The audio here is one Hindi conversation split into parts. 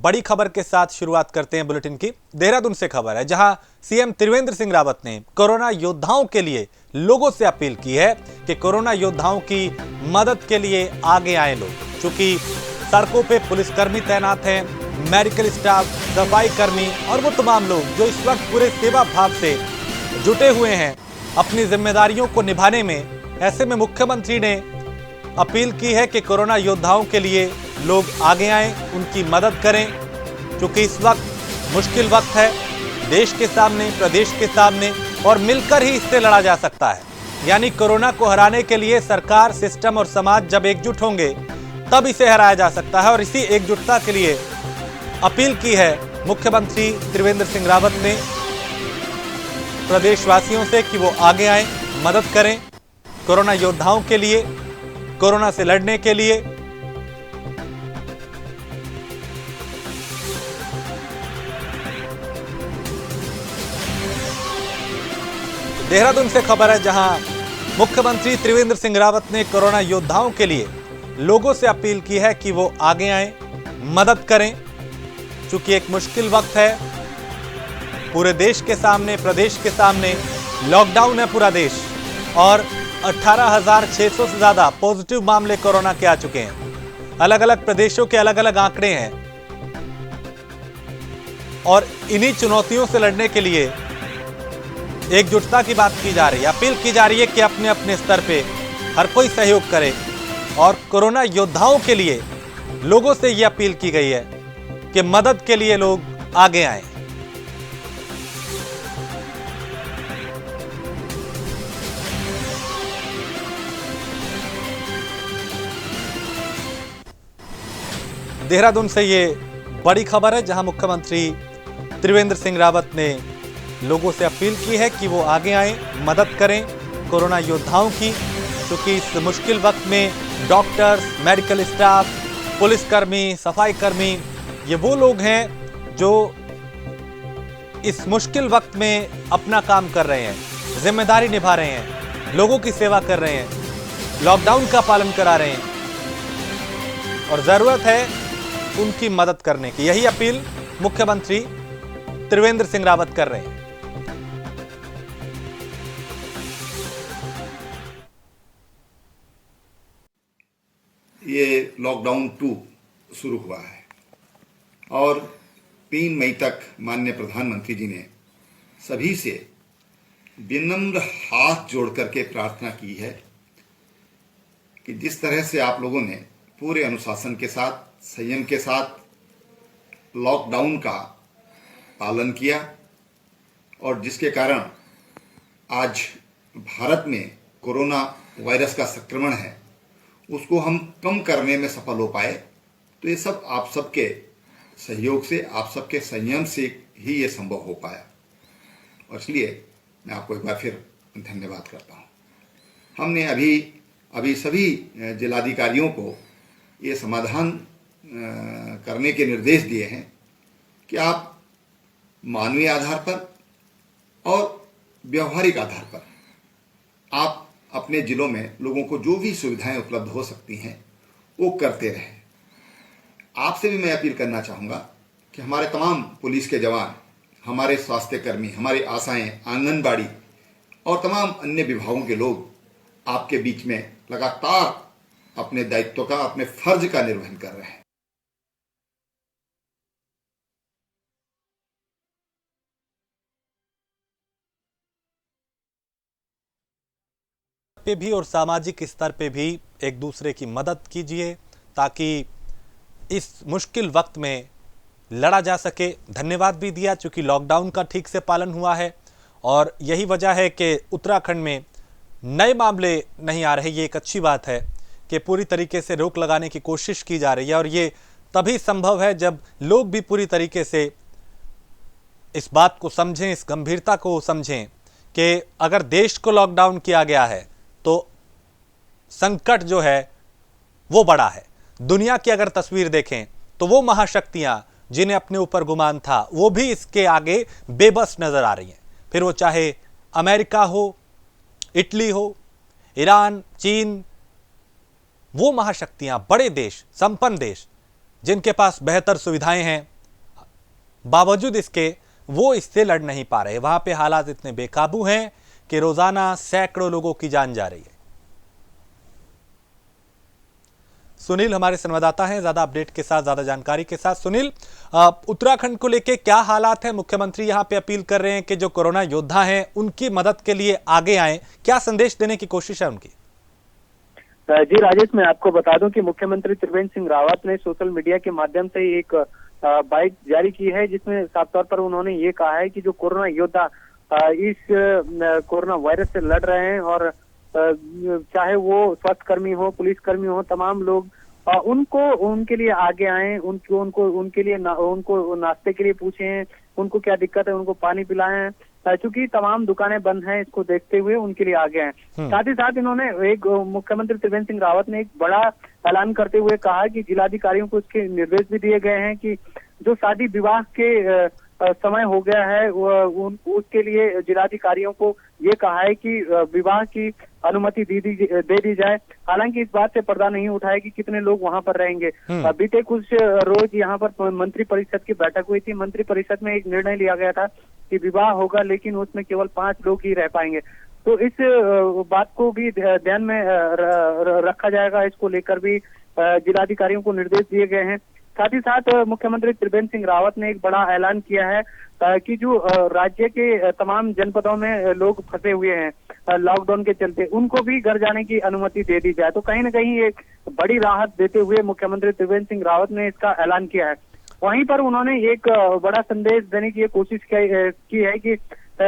बड़ी खबर के साथ शुरुआत करते हैं बुलेटिन की। देहरादून से खबर है, जहां सीएम त्रिवेंद्र सिंह रावत ने कोरोना योद्धाओं के लिए लोगों से अपील की है कि कोरोना योद्धाओं की मदद के लिए आगे आए लोग। क्योंकि सड़कों पे पुलिसकर्मी तैनात हैं, मेडिकल स्टाफ, सफाई कर्मी और वो तमाम लोग जो इस वक्त पूरे सेवा भाव से जुटे हुए हैं अपनी जिम्मेदारियों को निभाने में। ऐसे में मुख्यमंत्री ने अपील की है कि कोरोना योद्धाओं के लिए लोग आगे आएं, उनकी मदद करें, क्योंकि इस वक्त मुश्किल वक्त है देश के सामने, प्रदेश के सामने, और मिलकर ही इससे लड़ा जा सकता है। यानी कोरोना को हराने के लिए सरकार, सिस्टम और समाज जब एकजुट होंगे तब इसे हराया जा सकता है। और इसी एकजुटता के लिए अपील की है मुख्यमंत्री त्रिवेंद्र सिंह रावत ने प्रदेशवासियों से कि वो आगे आएं, मदद करें कोरोना योद्धाओं के लिए, कोरोना से लड़ने के लिए। देहरादून से खबर है, जहां मुख्यमंत्री त्रिवेंद्र सिंह रावत ने कोरोना योद्धाओं के लिए लोगों से अपील की है कि वो आगे आएं, मदद करें, क्योंकि एक मुश्किल वक्त है पूरे देश के सामने, प्रदेश के सामने। लॉकडाउन है पूरा देश और 18,600 से ज्यादा पॉजिटिव मामले कोरोना के आ चुके हैं। अलग अलग प्रदेशों के अलग अलग आंकड़े हैं और इन्हीं चुनौतियों से लड़ने के लिए एकजुटता की बात की जा रही है। अपील की जा रही है कि अपने अपने स्तर पे हर कोई सहयोग करे और कोरोना योद्धाओं के लिए लोगों से यह अपील की गई है कि मदद के लिए लोग आगे आएं। देहरादून से ये बड़ी खबर है, जहां मुख्यमंत्री त्रिवेंद्र सिंह रावत ने लोगों से अपील की है कि वो आगे आएं, मदद करें कोरोना योद्धाओं की, क्योंकि इस मुश्किल वक्त में डॉक्टर्स, मेडिकल स्टाफ, पुलिसकर्मी, सफाई कर्मी, ये वो लोग हैं जो इस मुश्किल वक्त में अपना काम कर रहे हैं, जिम्मेदारी निभा रहे हैं, लोगों की सेवा कर रहे हैं, लॉकडाउन का पालन करा रहे हैं और जरूरत है उनकी मदद करने की। यही अपील मुख्यमंत्री त्रिवेंद्र सिंह रावत कर रहे हैं। ये लॉकडाउन 2 शुरू हुआ है और 3 मई तक माननीय प्रधानमंत्री जी ने सभी से विनम्र हाथ जोड़ करके प्रार्थना की है कि जिस तरह से आप लोगों ने पूरे अनुशासन के साथ, संयम के साथ लॉकडाउन का पालन किया और जिसके कारण आज भारत में कोरोना वायरस का संक्रमण है उसको हम कम करने में सफल हो पाए, तो ये सब आप सबके सहयोग से, आप सबके संयम से ही ये संभव हो पाया और इसलिए मैं आपको एक बार फिर धन्यवाद करता हूँ। हमने अभी सभी जिलाधिकारियों को ये समाधान करने के निर्देश दिए हैं कि आप मानवीय आधार पर और व्यवहारिक आधार पर आप अपने जिलों में लोगों को जो भी सुविधाएं उपलब्ध हो सकती हैं वो करते रहें। आपसे भी मैं अपील करना चाहूँगा कि हमारे तमाम पुलिस के जवान, हमारे स्वास्थ्य कर्मी, हमारी आशाएं, आंगनबाड़ी और तमाम अन्य विभागों के लोग आपके बीच में लगातार अपने दायित्व का, अपने फर्ज का निर्वहन कर रहे हैं। पे भी और सामाजिक स्तर पे भी एक दूसरे की मदद कीजिए ताकि इस मुश्किल वक्त में लड़ा जा सके। धन्यवाद भी दिया क्योंकि लॉकडाउन का ठीक से पालन हुआ है और यही वजह है कि उत्तराखंड में नए मामले नहीं आ रहे। ये एक अच्छी बात है कि पूरी तरीके से रोक लगाने की कोशिश की जा रही है और ये तभी संभव है जब लोग भी पूरी तरीके से इस बात को समझें, इस गंभीरता को समझें कि अगर देश को लॉकडाउन किया गया है तो संकट जो है वो बड़ा है। दुनिया की अगर तस्वीर देखें तो वो महाशक्तियां जिन्हें अपने ऊपर गुमान था वो भी इसके आगे बेबस नजर आ रही हैं। फिर वो चाहे अमेरिका हो, इटली हो, ईरान, चीन, वो महाशक्तियां, बड़े देश, संपन्न देश जिनके पास बेहतर सुविधाएं हैं, बावजूद इसके वो इससे लड़ नहीं पा रहे। वहां पे हालात इतने बेकाबू हैं कि रोजाना सैकड़ों लोगों की जान जा रही है। सुनील हमारे संवाददाता हैं ज्यादा अपडेट के साथ, ज्यादा जानकारी के साथ। सुनील, उत्तराखंड को लेके क्या हालात हैं? मुख्यमंत्री यहां पे अपील कर रहे हैं कि जो कोरोना योद्धा हैं उनकी मदद के लिए आगे आएं। क्या संदेश देने की कोशिश है उनकी? जी राजेश, मैं आपको बता दूं कि मुख्यमंत्री त्रिवेंद्र सिंह रावत ने सोशल मीडिया के माध्यम से एक बाइट जारी की है, जिसमें साफ तौर पर उन्होंने ये कहा है कि जो कोरोना योद्धा इस कोरोना वायरस से लड़ रहे हैं, और चाहे वो स्वास्थ्यकर्मी हो, पुलिसकर्मी हो, तमाम लोग उनको उनके लिए आगे आए, उनको नाश्ते के लिए पूछें, उनको क्या दिक्कत है, उनको पानी पिलाएं। चूंकि तमाम दुकानें बंद हैं, इसको देखते हुए उनके लिए आगे आए। साथ ही साथ इन्होंने मुख्यमंत्री त्रिवेंद्र सिंह रावत ने एक बड़ा ऐलान करते हुए कहा कि जिलाधिकारियों को इसके निर्देश भी दिए गए हैं कि जो शादी विवाह के समय हो गया है उसके लिए जिलाधिकारियों को ये कहा है कि विवाह की अनुमति दे दी जाए। हालांकि इस बात से पर्दा नहीं उठा है कि कितने लोग वहां पर रहेंगे। बीते कुछ रोज यहाँ पर मंत्री परिषद की बैठक हुई थी। मंत्री परिषद में एक निर्णय लिया गया था कि विवाह होगा, लेकिन उसमें केवल 5 लोग ही रह पाएंगे। तो इस बात को भी ध्यान में रखा जाएगा। इसको लेकर भी जिलाधिकारियों को निर्देश दिए गए हैं। साथ ही साथ मुख्यमंत्री त्रिवेंद्र सिंह रावत ने एक बड़ा ऐलान किया है कि जो राज्य के तमाम जनपदों में लोग फंसे हुए हैं लॉकडाउन के चलते, उनको भी घर जाने की अनुमति दे दी जाए। तो कहीं ना कहीं एक बड़ी राहत देते हुए मुख्यमंत्री त्रिवेंद्र सिंह रावत ने इसका ऐलान किया है। वहीं पर उन्होंने एक बड़ा संदेश देने की कोशिश की है कि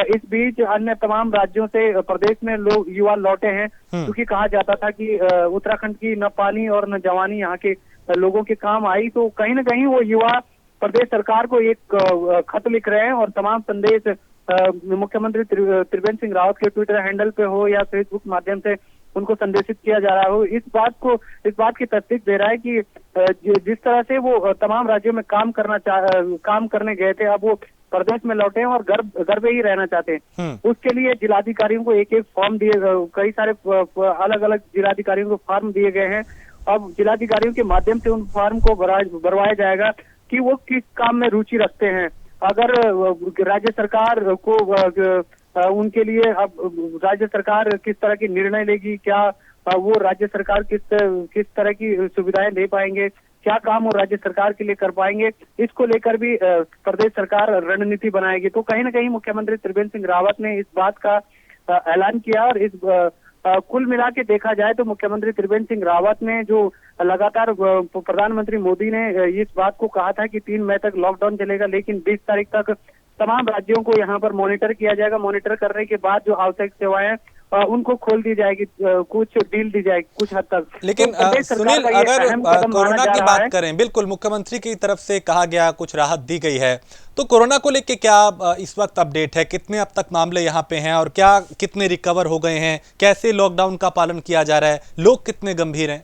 इस बीच अन्य तमाम राज्यों से प्रदेश में लोग युवा लौटे हैं, क्योंकि कहा जाता था कि उत्तराखंड की न पानी और न जवानी यहाँ के लोगों के काम आई। तो कहीं ना कहीं वो युवा प्रदेश सरकार को एक खत लिख रहे हैं, और तमाम संदेश मुख्यमंत्री त्रिवेंद्र सिंह रावत के ट्विटर हैंडल पे हो या फेसबुक माध्यम से उनको संदेशित किया जा रहा हो। इस बात की तस्दीक दे रहा है कि जिस तरह से वो तमाम राज्यों में काम करने गए थे, अब वो प्रदेश में लौटे हैं और घर पे ही रहना चाहते हैं। उसके लिए जिलाधिकारियों को एक फॉर्म दिए, कई सारे अलग अलग जिलाधिकारियों को फॉर्म दिए गए हैं। अब जिलाधिकारियों के माध्यम से उन फॉर्म को भरवाया जाएगा कि वो किस काम में रुचि रखते हैं। अगर राज्य सरकार को उनके लिए अब राज्य सरकार किस तरह की निर्णय लेगी, क्या वो राज्य सरकार किस तरह की सुविधाएं दे पाएंगे, क्या काम वो राज्य सरकार के लिए कर पाएंगे, इसको लेकर भी प्रदेश सरकार रणनीति बनाएगी। तो कहीं ना कहीं मुख्यमंत्री त्रिवेंद्र सिंह रावत ने इस बात का ऐलान किया। और इस कुल मिला के देखा जाए तो मुख्यमंत्री त्रिवेंद्र सिंह रावत ने जो लगातार प्रधानमंत्री मोदी ने इस बात को कहा था कि 3 मई तक लॉकडाउन चलेगा, लेकिन 20 तारीख तक तमाम राज्यों को यहाँ पर मॉनिटर किया जाएगा। मॉनिटर करने के बाद जो आवश्यक सेवाएं उनको खोल दी जाएगी, कुछ डील दी जाएगी कुछ हद तक। लेकिन तो सुनील, अगर कोरोना की बात करें, बिल्कुल मुख्यमंत्री की तरफ से कहा गया, कुछ राहत दी गई है, तो कोरोना को लेके क्या इस वक्त अपडेट है? कितने अब तक मामले यहाँ पे हैं और क्या कितने रिकवर हो गए हैं? कैसे लॉकडाउन का पालन किया जा रहा है? लोग कितने गंभीर हैं?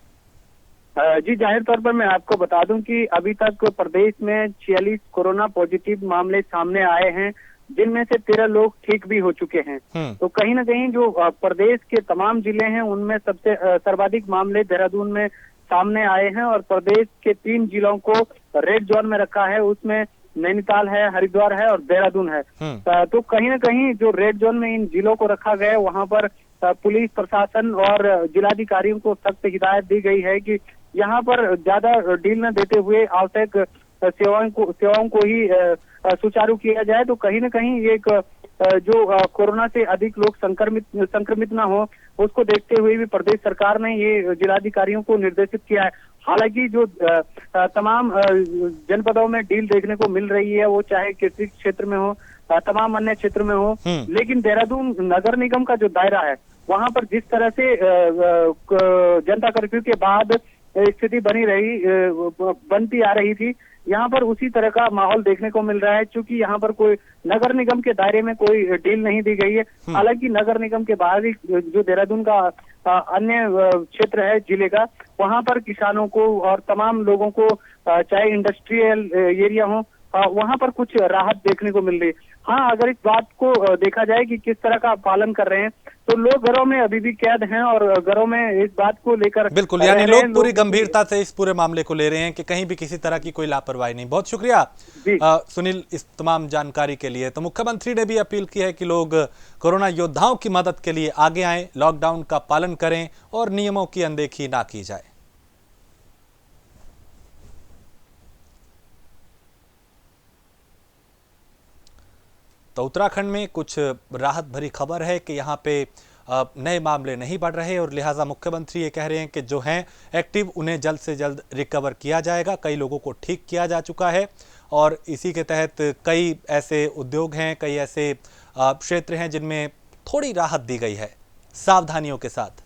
जी, जाहिर तौर पर मैं आपको बता दूं कि अभी तक प्रदेश में 46 कोरोना पॉजिटिव मामले सामने आए हैं, जिनमें से 13 लोग ठीक भी हो चुके हैं। तो कहीं ना कहीं जो प्रदेश के तमाम जिले हैं उनमें सबसे सर्वाधिक मामले देहरादून में सामने आए हैं, और प्रदेश के 3 जिलों को रेड जोन में रखा है। उसमें नैनीताल है, हरिद्वार है और देहरादून है। तो कहीं ना कहीं जो रेड जोन में इन जिलों को रखा गया है, वहां पर पुलिस प्रशासन और जिलाधिकारियों को सख्त हिदायत दी गई है कि यहाँ पर ज्यादा डील न देते हुए आवश्यक सेवाओं को ही सुचारू किया जाए। तो कहीं ना कहीं एक जो कोरोना से अधिक लोग संक्रमित ना हो, उसको देखते हुए भी प्रदेश सरकार ने ये जिलाधिकारियों को निर्देशित किया है। हालांकि जो तमाम जनपदों में डील देखने को मिल रही है, वो चाहे कृषि क्षेत्र में हो, तमाम अन्य क्षेत्र में हो, लेकिन देहरादून नगर निगम का जो दायरा है, वहां पर जिस तरह से जनता कर्फ्यू के बाद स्थिति बनती आ रही थी, यहाँ पर उसी तरह का माहौल देखने को मिल रहा है। चूंकि यहाँ पर कोई नगर निगम के दायरे में कोई डील नहीं दी गई है। हालांकि नगर निगम के बाहर ही जो देहरादून का अन्य क्षेत्र है जिले का, वहाँ पर किसानों को और तमाम लोगों को, चाहे इंडस्ट्रियल एरिया हो, वहां पर कुछ राहत देखने को मिल रही है। हाँ, अगर इस बात को देखा जाए कि किस तरह का पालन कर रहे हैं, तो लोग घरों में अभी भी कैद हैं और घरों में इस बात को लेकर बिल्कुल, रह यानी रहे हैं। लोग पूरी गंभीरता से इस पूरे मामले को ले रहे हैं कि कहीं भी किसी तरह की कोई लापरवाही नहीं। बहुत शुक्रिया सुनील इस तमाम जानकारी के लिए। तो मुख्यमंत्री ने भी अपील की है कि लोग कोरोना योद्धाओं की मदद के लिए आगे आएं, लॉकडाउन का पालन करें और नियमों की अनदेखी ना की जाए। तो उत्तराखंड में कुछ राहत भरी खबर है कि यहाँ पे नए मामले नहीं बढ़ रहे और लिहाजा मुख्यमंत्री ये कह रहे हैं कि जो हैं एक्टिव उन्हें जल्द से जल्द रिकवर किया जाएगा। कई लोगों को ठीक किया जा चुका है और इसी के तहत कई ऐसे उद्योग हैं, कई ऐसे क्षेत्र हैं जिनमें थोड़ी राहत दी गई है सावधानियों के साथ।